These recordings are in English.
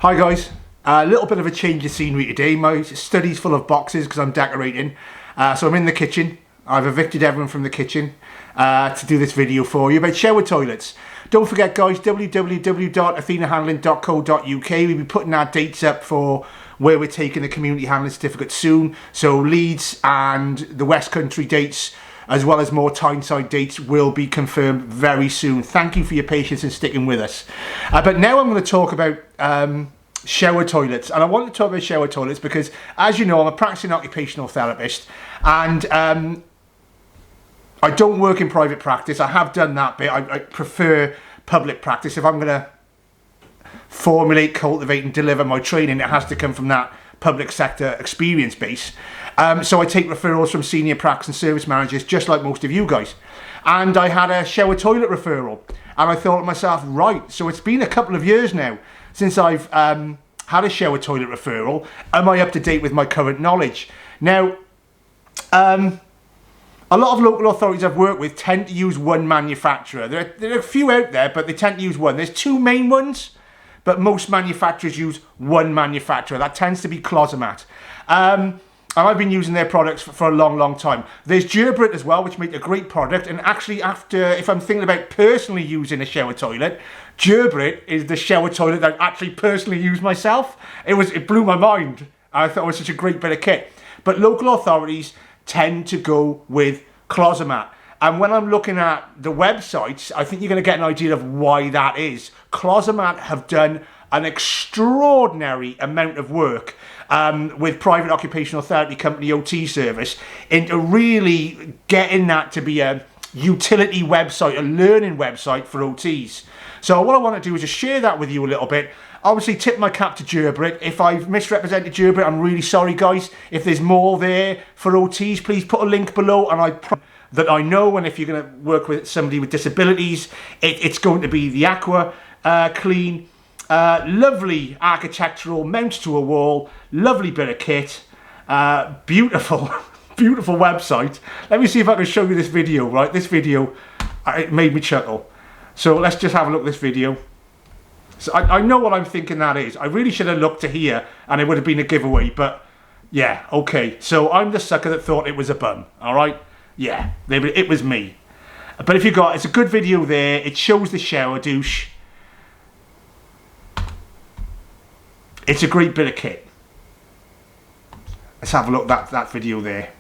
Hi guys, a little bit of a change of scenery today. My study's full of boxes because I'm decorating. So I'm in the kitchen. I've evicted everyone from the kitchen to do this video for you about shower toilets. Don't forget guys, www.athenahandling.co.uk. We'll be putting our dates up for where we're taking the community handling certificate soon. So Leeds and the West Country dates, as well as more Tyneside dates, will be confirmed very soon. Thank you for your patience and sticking with us. But now I'm going to talk about shower toilets. And I want to talk about shower toilets because, as you know, I'm a practicing occupational therapist. And I don't work in private practice. I have done that bit. I prefer public practice. If I'm going to formulate, cultivate and deliver my training, it has to come from that public sector experience base. So I take referrals from senior practice and service managers, just like most of you guys. And I had a shower toilet referral, and I thought to myself, right, so it's been a couple of years now since I've had a shower toilet referral. Am I up to date with my current knowledge? Now, a lot of local authorities I've worked with tend to use one manufacturer. There are a few out there, but they tend to use one. There's two main ones, but most manufacturers use one manufacturer. That tends to be Closomat. And I've been using their products for a long, long time. There's Gerbrit as well, which make a great product. And actually, if I'm thinking about personally using a shower toilet, Gerbrit is the shower toilet that I actually personally use myself. It blew my mind. I thought it was such a great bit of kit. But local authorities tend to go with Closomat. And when I'm looking at the websites, I think you're going to get an idea of why that is. Closomat have done an extraordinary amount of work with private occupational therapy company OT service into really getting that to be a utility website, a learning website for OTs. So what I want to do is just share that with you a little bit. Obviously, tip my cap to Gerbrit. If I've misrepresented Gerbrit, I'm really sorry, guys. If there's more there for OTs, please put a link below, and that I know. And if you're going to work with somebody with disabilities, it's going to be the Aqua Clean. Lovely architectural, mount to a wall, lovely bit of kit, beautiful, beautiful website. Let me see if I can show you this video, right? This video, it made me chuckle. So let's just have a look at this video. So I know what I'm thinking that is. I really should have looked to here and it would have been a giveaway, but yeah, okay. So I'm the sucker that thought it was a bum, all right? Yeah, it was me. But if you got, it's a good video there. It shows the shower douche. It's a great bit of kit. Let's have a look at that video there.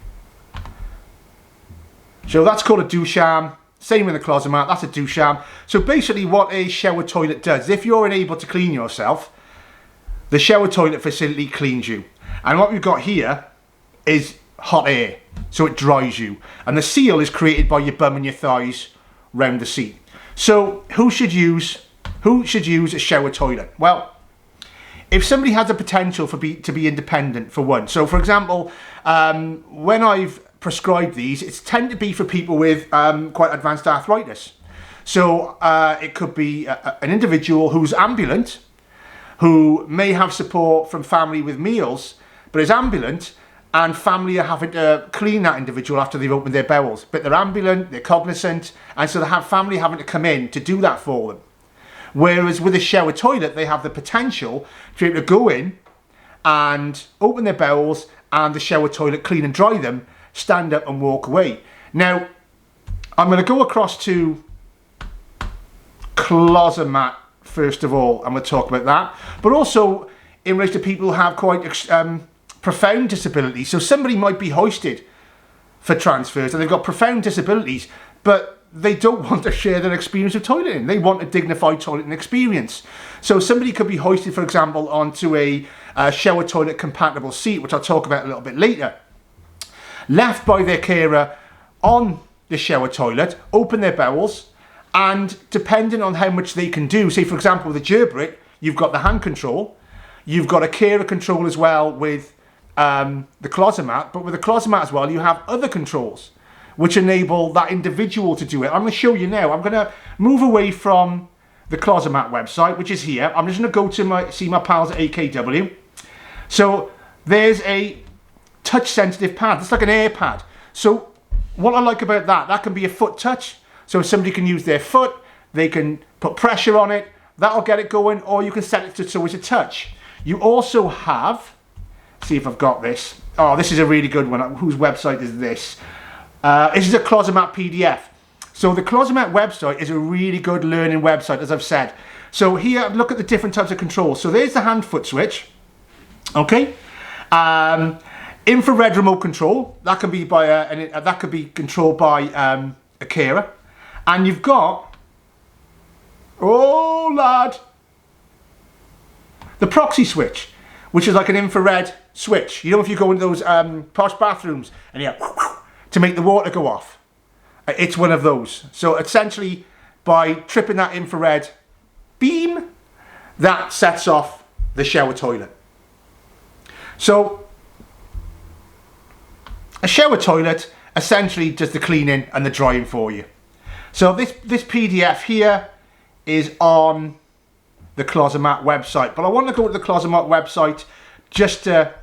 So that's called a douche arm. Same with the Closomat, that's a douche arm. So basically what a shower toilet does, if you're unable to clean yourself, the shower toilet facility cleans you. And what we've got here is hot air, so it dries you. And the seal is created by your bum and your thighs round the seat. So who should use a shower toilet? Well, if somebody has a potential to be independent, for one. So for example, when I've prescribed these, it's tend to be for people with quite advanced arthritis. So it could be an individual who's ambulant, who may have support from family with meals, but is ambulant, and family are having to clean that individual after they've opened their bowels. But they're ambulant, they're cognizant, and so they have family having to come in to do that for them. Whereas with a shower toilet, they have the potential to be able to go in and open their bowels and the shower toilet clean and dry them, stand up and walk away. Now, I'm going to go across to Closomat first of all, and we'll talk about that. But also in relation to people who have quite profound disabilities. So somebody might be hoisted for transfers and they've got profound disabilities, but they don't want to share their experience of toileting. They want a dignified toileting experience. So somebody could be hoisted, for example, onto a shower toilet compatible seat, which I'll talk about a little bit later. Left by their carer on the shower toilet, open their bowels, and depending on how much they can do, say for example with the Gerbrit, you've got the hand control, you've got a carer control as well with the Closomat, but with the Closomat as well you have other controls which enable that individual to do it. I'm going to show you now. I'm going to move away from the Closomat website, which is here. I'm just going to go to see my pals at AKW. So there's a touch sensitive pad. It's like an air pad. So what I like about that can be a foot touch. So somebody can use their foot, they can put pressure on it, That'll get it going, or you can set it to so it's a touch. You also have, see if I've got this. Oh, this is a really good one. Whose website is this? This is a Closomat PDF. So the Closomat website is a really good learning website, as I've said. So here, look at the different types of controls. So there's the hand-foot switch. Okay. Infrared remote control. That can be by that could be controlled by a carer. And you've got, oh lad, the proxy switch, which is like an infrared switch. You know, if you go into those posh bathrooms and you to make the water go off. It's one of those. So essentially, by tripping that infrared beam, that sets off the shower toilet. So a shower toilet essentially does the cleaning and the drying for you. So this PDF here is on the Closomat website, but I want to go to the Closomat website just to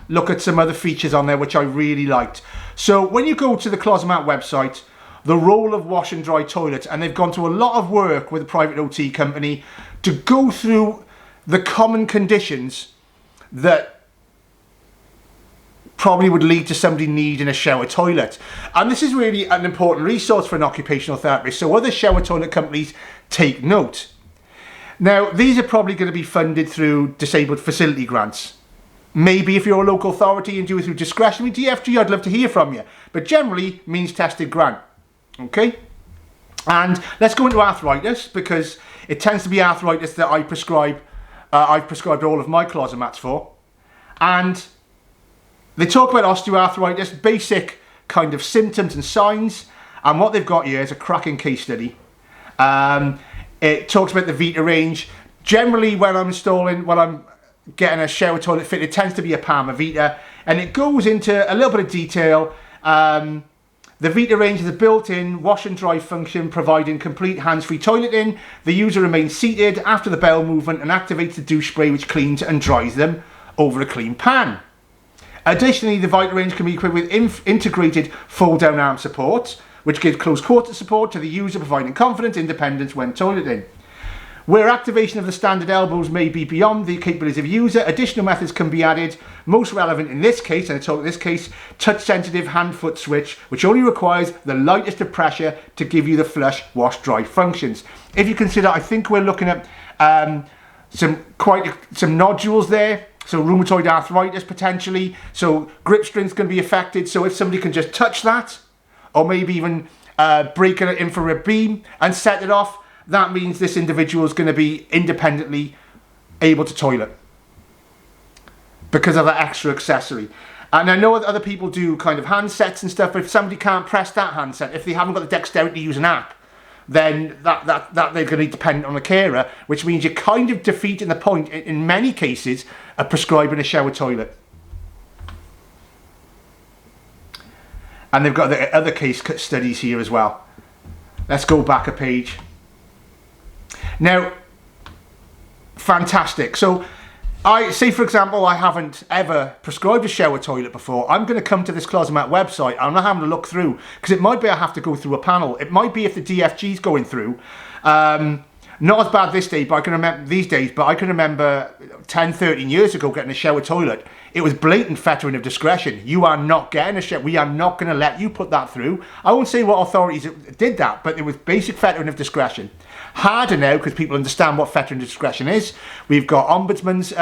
look at some other features on there which I really liked. So when you go to the Closomat website, the role of wash and dry toilets, and they've gone to a lot of work with a private OT company to go through the common conditions that probably would lead to somebody needing a shower toilet. And this is really an important resource for an occupational therapist, so other shower toilet companies take note. Now, these are probably going to be funded through disabled facility grants. Maybe if you're a local authority and do it through discretionary DFG, I'd love to hear from you. But generally, means tested grant. Okay? And let's go into arthritis, because it tends to be arthritis that I prescribe. I've prescribed all of my Closomats for. And they talk about osteoarthritis, basic kind of symptoms and signs. And what they've got here is a cracking case study. It talks about the Vita range. Generally, when I'm getting a shower toilet fit, it tends to be a Palmer Vita, and it goes into a little bit of detail. The Vita range is a built-in wash and dry function, providing complete hands-free toileting. The user remains seated after the bowel movement and activates the douche spray, which cleans and dries them over a clean pan. Additionally, the Vita range can be equipped with integrated fold-down arm support, which gives close quarter support to the user, providing confidence, independence when toileting. Where activation of the standard elbows may be beyond the capabilities of the user, additional methods can be added. Most relevant in this case, and I talk in this case, touch-sensitive hand-foot switch, which only requires the lightest of pressure to give you the flush, wash, dry functions. If you consider, I think we're looking at some nodules there, so rheumatoid arthritis potentially, so grip strength can be affected. So if somebody can just touch that, or maybe even break an infrared beam and set it off, that means this individual is going to be independently able to toilet because of that extra accessory. And I know other people do kind of handsets and stuff, but if somebody can't press that handset, if they haven't got the dexterity to use an app, then that they're going to be dependent on a carer, which means you're kind of defeating the point, in many cases, of prescribing a shower toilet. And they've got the other case studies here as well. Let's go back a page. Now, fantastic. So, I say, for example, I haven't ever prescribed a shower toilet before. I'm going to come to this Closomat website. I'm not having to look through, because it might be I have to go through a panel. It might be if the DFG's going through. Not as bad this day, but I can remember these days. But I can remember 10, 13 years ago getting a shower toilet. It was blatant fettering of discretion. You are not getting a shower. We are not going to let you put that through. I won't say what authorities did that, but it was basic fettering of discretion. Harder now, because people understand what fettering of discretion is. We've got ombudsman's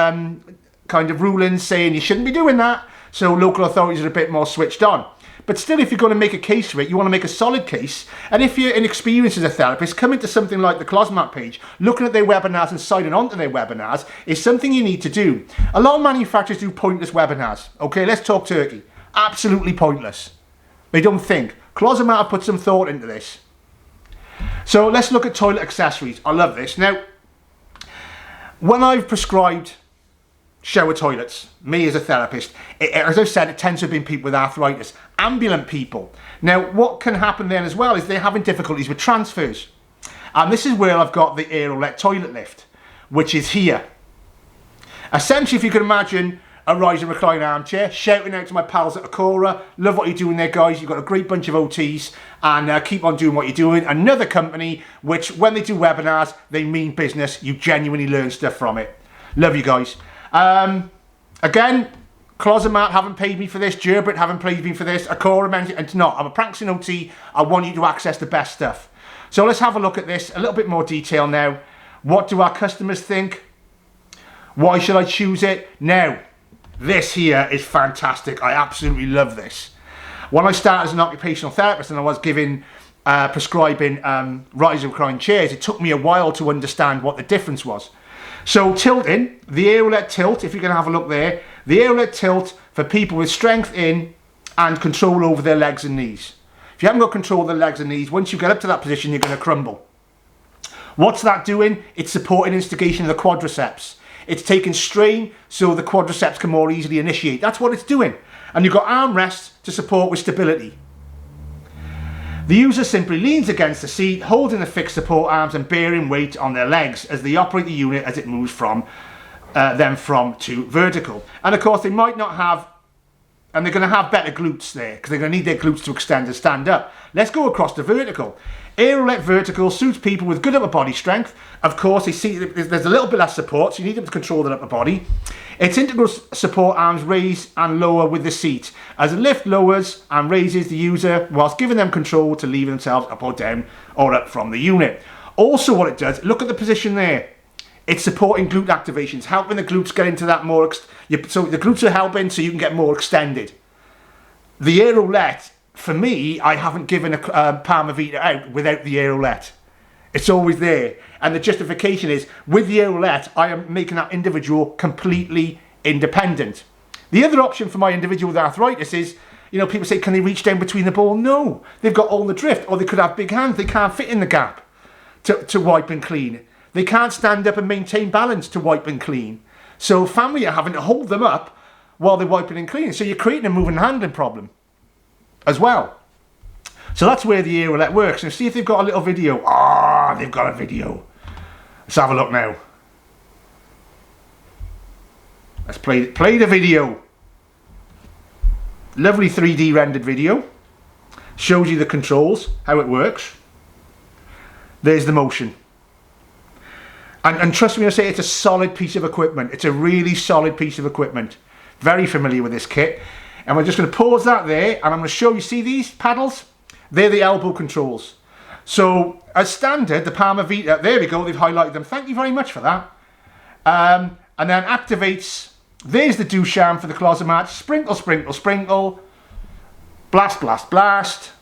kind of rulings saying you shouldn't be doing that. So local authorities are a bit more switched on. But still, if you're going to make a case for it, you want to make a solid case. And if you're inexperienced as a therapist, coming to something like the Closomat page, looking at their webinars and signing on to their webinars is something you need to do. A lot of manufacturers do pointless webinars. Okay, let's talk turkey. Absolutely pointless. They don't think. Closomat have put some thought into this. So let's look at toilet accessories. I love this. Now, when I've prescribed shower toilets, me as a therapist, as I've said, it tends to have been people with arthritis, ambulant people. Now, what can happen then as well is they're having difficulties with transfers. And this is where I've got the Aerolet toilet lift, which is here. Essentially, if you can imagine a rise and recline armchair. Shouting out to my pals at Acora, love what you're doing there, guys. You've got a great bunch of OTs, and keep on doing what you're doing. Another company which, when they do webinars, they mean business. You genuinely learn stuff from it. Love you guys. Again, Closet haven't paid me for this. Gerbrit haven't paid me for this. Acora mentioned, and not. I'm a practicing OT. I want you to access the best stuff. So let's have a look at this a little bit more detail now. What do our customers think? Why should I choose it? Now, this here is fantastic. I absolutely love this. When I started as an occupational therapist and I was prescribing rise and recline chairs, it took me a while to understand what the difference was. So tilting, the aerolet tilt, if you're going to have a look there, the aerolet tilt for people with strength in and control over their legs and knees. If you haven't got control of the legs and knees, once you get up to that position, you're going to crumble. What's that doing? It's supporting instigation of the quadriceps. It's taking strain so the quadriceps can more easily initiate. That's what it's doing. And you've got armrests to support with stability. The user simply leans against the seat, holding the fixed support arms and bearing weight on their legs as they operate the unit as it moves from to vertical. And of course, they might not have, and they're going to have better glutes there because they're going to need their glutes to extend and stand up. Let's go across to vertical. Aerolet vertical suits people with good upper body strength. Of course, there's a little bit less support, so you need them to control their upper body. Its integral support arms raise and lower with the seat, as the lift lowers and raises the user whilst giving them control to lever themselves up or down or up from the unit. Also what it does, look at the position there. It's supporting glute activations, helping the glutes get into that more, so the glutes are helping so you can get more extended. The aerolet, for me, I haven't given a Palma Vita out without the aerolet. It's always there. And the justification is, with the aerolet, I am making that individual completely independent. The other option for my individual with arthritis is, you know, people say, can they reach down between the ball? No. They've got all the drift, or they could have big hands. They can't fit in the gap to wipe and clean. They can't stand up and maintain balance to wipe and clean. So family are having to hold them up while they're wiping and cleaning. So you're creating a moving and handling problem as well. So that's where the aerolet works. And see if they've got a little video. Ah, they've got a video. Let's have a look now. Let's play the video. Lovely 3D rendered video. Shows you the controls, how it works. There's the motion. And trust me when I say it's a solid piece of equipment. It's a really solid piece of equipment. Very familiar with this kit. And we're just going to pause that there, and I'm going to show you, see these paddles? They're the elbow controls. So, as standard, the Palma Vita, there we go, they've highlighted them. Thank you very much for that. And then activates, there's the douche-arm for the closet mat. Sprinkle, sprinkle, sprinkle. Blast, blast, blast.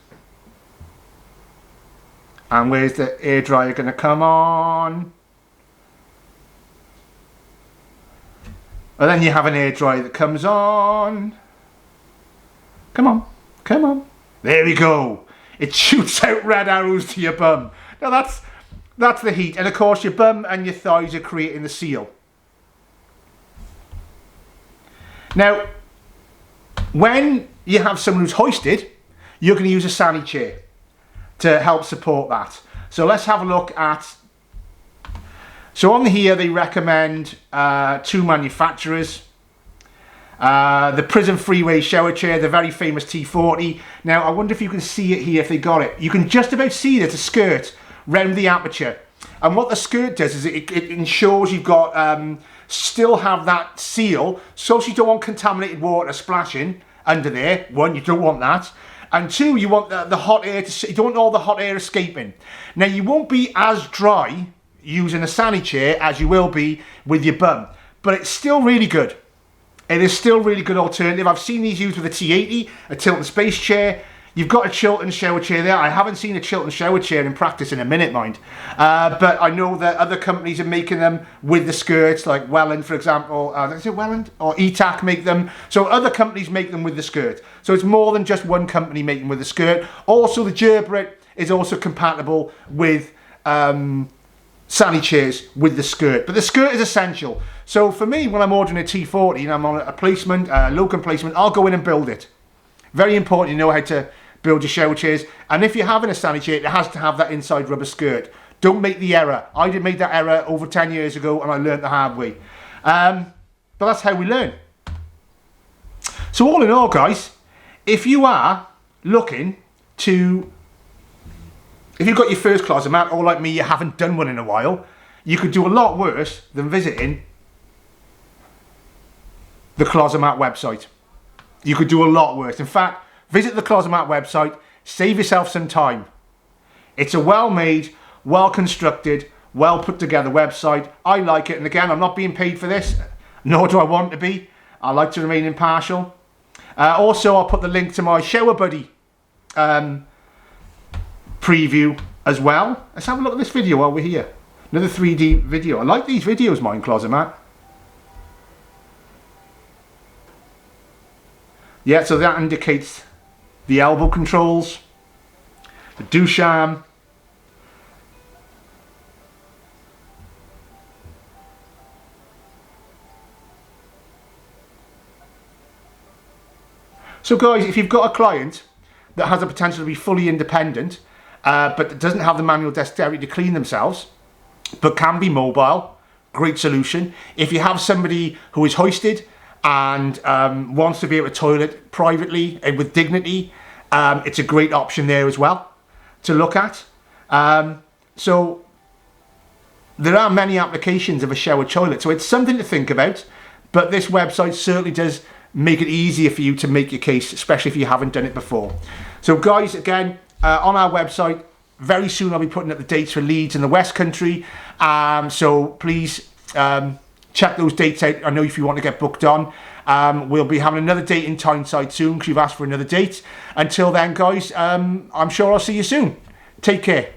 And where's the air dryer going to come on? And then you have an air dryer that comes on. Come on, come on. There we go. It shoots out red arrows to your bum. Now that's the heat. And of course your bum and your thighs are creating the seal. Now, when you have someone who's hoisted, you're going to use a Sani chair to help support that. So let's have a look at, so on here they recommend two manufacturers. The Prism Freeway shower chair, the very famous T40. Now I wonder if you can see it here, if they got it. You can just about see there's a skirt round the aperture. And what the skirt does is it ensures you've got, still have that seal, so you don't want contaminated water splashing under there. One, you don't want that. And two, you want the hot air you don't want all the hot air escaping. Now you won't be as dry using a Sani chair as you will be with your bum, but it's still really good. It is still a really good alternative. I've seen these used with a T80, a Tilton Space chair. You've got a Chilton shower chair there. I haven't seen a Chilton shower chair in practice in a minute, mind. But I know that other companies are making them with the skirts, like Welland, for example. Is it Welland? Or ETAC make them. So other companies make them with the skirt. So it's more than just one company making with the skirt. Also, the Gerbrit is also compatible with Sani chairs with the skirt. But the skirt is essential. So for me, when I'm ordering a T40 and I'm on a placement, locum placement, I'll go in and build it. Very important you know how to build your shower chairs. And if you're having a Sani chair, it has to have that inside rubber skirt. Don't make the error. I did make that error over 10 years ago and I learned the hard way. But that's how we learn. So all in all, guys, if you are looking to, if you've got your first closet mat, or like me, you haven't done one in a while, you could do a lot worse than visiting the Closet Mat website. You could do a lot worse. In fact, visit the Closet Mat website, save yourself some time. It's a well-made, well-constructed, well-put-together website. I like it, and again, I'm not being paid for this, nor do I want to be. I like to remain impartial. Also, I'll put the link to my Shower Buddy preview as well. Let's have a look at this video while we're here. Another 3D video. I like these videos, mine, Closet Mat. Yeah, so that indicates the elbow controls, the douche arm. So guys, if you've got a client that has the potential to be fully independent, but doesn't have the manual dexterity to clean themselves, but can be mobile, great solution. If you have somebody who is hoisted and wants to be able to toilet privately and with dignity, it's a great option there as well to look at. So there are many applications of a shower toilet, so it's something to think about, but this website certainly does make it easier for you to make your case, especially if you haven't done it before. So guys, again, on our website, very soon I'll be putting up the dates for Leeds and the West Country, so please check those dates out. I know if you want to get booked on. We'll be having another date in Tyneside soon because you've asked for another date. Until then, guys, I'm sure I'll see you soon. Take care.